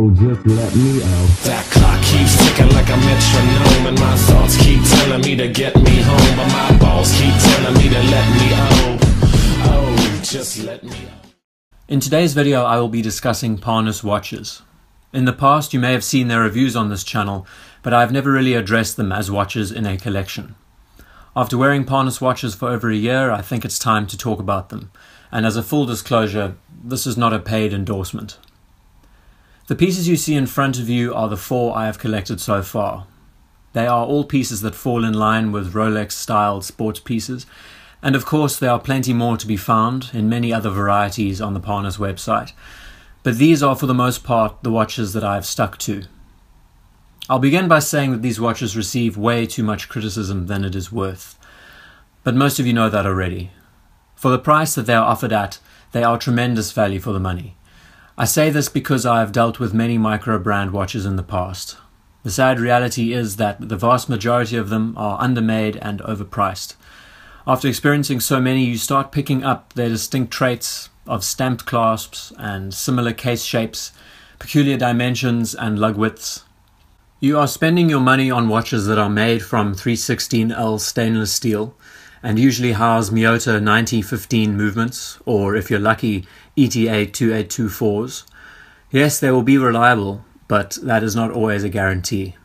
Oh, just let me out. That clock keeps ticking like a metronome, and my thoughts keep telling me to get me home, but my balls keep telling me to let me oh, just let me out. In today's video, I will be discussing Parnis watches. In the past, you may have seen their reviews on this channel, but I've never really addressed them as watches in a collection. After wearing Parnis watches for over a year, I think it's time to talk about them. And as a full disclosure, this is not a paid endorsement. The pieces you see in front of you are the 4 I have collected so far. They are all pieces that fall in line with Rolex-styled sports pieces, and of course there are plenty more to be found in many other varieties on the Parnis website, but these are for the most part the watches that I have stuck to. I'll begin by saying that these watches receive way too much criticism than it is worth, but most of you know that already. For the price that they are offered at, they are tremendous value for the money. I say this because I have dealt with many micro-brand watches in the past. The sad reality is that the vast majority of them are undermade and overpriced. After experiencing so many, you start picking up their distinct traits of stamped clasps and similar case shapes, peculiar dimensions and lug widths. You are spending your money on watches that are made from 316L stainless steel and usually house Miyota 9015 movements, or if you're lucky, ETA 2824s. Yes, they will be reliable, but that is not always a guarantee.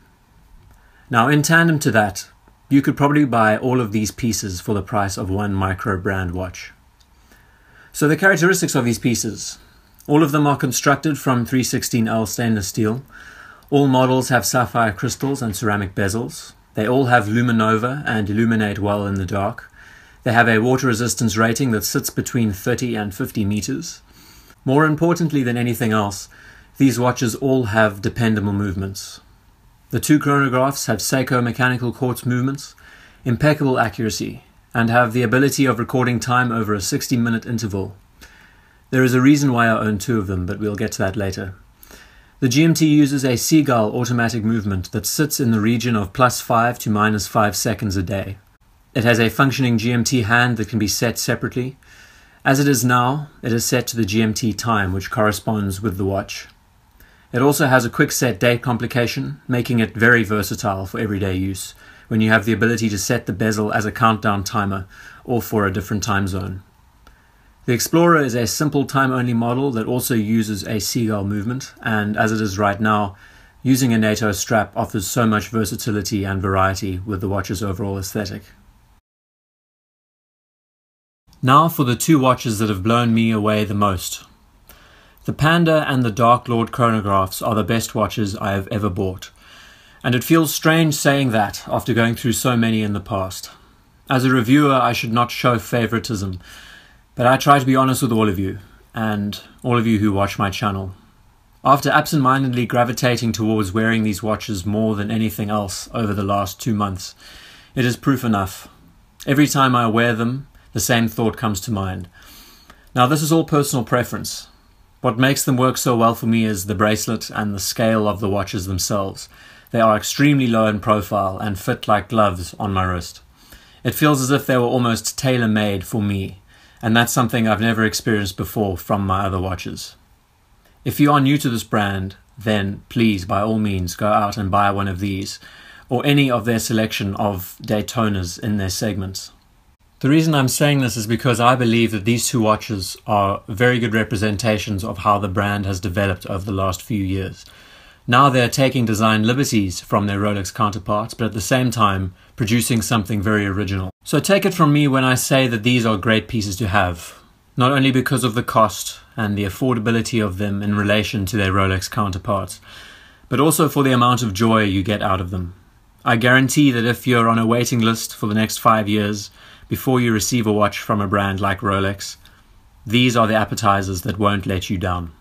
Now, in tandem to that, you could probably buy all of these pieces for the price of one micro-brand watch. So the characteristics of these pieces. All of them are constructed from 316L stainless steel. All models have sapphire crystals and ceramic bezels. They all have luminova and illuminate well in the dark. They have a water resistance rating that sits between 30 and 50 meters. More importantly than anything else, these watches all have dependable movements. The 2 chronographs have Seiko mechanical quartz movements, impeccable accuracy, and have the ability of recording time over a 60-minute interval. There is a reason why I own 2 of them, but we'll get to that later. The GMT uses a Seagull automatic movement that sits in the region of +5 to -5 seconds a day. It has a functioning GMT hand that can be set separately. As it is now, it is set to the GMT time, which corresponds with the watch. It also has a quick set date complication, making it very versatile for everyday use, when you have the ability to set the bezel as a countdown timer or for a different time zone. The Explorer is a simple time-only model that also uses a Seagull movement, and as it is right now, using a NATO strap offers so much versatility and variety with the watch's overall aesthetic. Now for the 2 watches that have blown me away the most. The Panda and the Dark Lord chronographs are the best watches I have ever bought, and it feels strange saying that after going through so many in the past. As a reviewer, I should not show favoritism, but I try to be honest with all of you, and all of you who watch my channel. After absent-mindedly gravitating towards wearing these watches more than anything else over the last 2 months, it is proof enough. Every time I wear them, the same thought comes to mind. Now, this is all personal preference. What makes them work so well for me is the bracelet and the scale of the watches themselves. They are extremely low in profile and fit like gloves on my wrist. It feels as if they were almost tailor-made for me, and that's something I've never experienced before from my other watches. If you are new to this brand, then please, by all means, go out and buy one of these, or any of their selection of Daytonas in their segments. The reason I'm saying this is because I believe that these 2 watches are very good representations of how the brand has developed over the last few years. Now they're taking design liberties from their Rolex counterparts, but at the same time producing something very original. So take it from me when I say that these are great pieces to have, not only because of the cost and the affordability of them in relation to their Rolex counterparts, but also for the amount of joy you get out of them. I guarantee that if you're on a waiting list for the next 5 years, before you receive a watch from a brand like Rolex, these are the appetizers that won't let you down.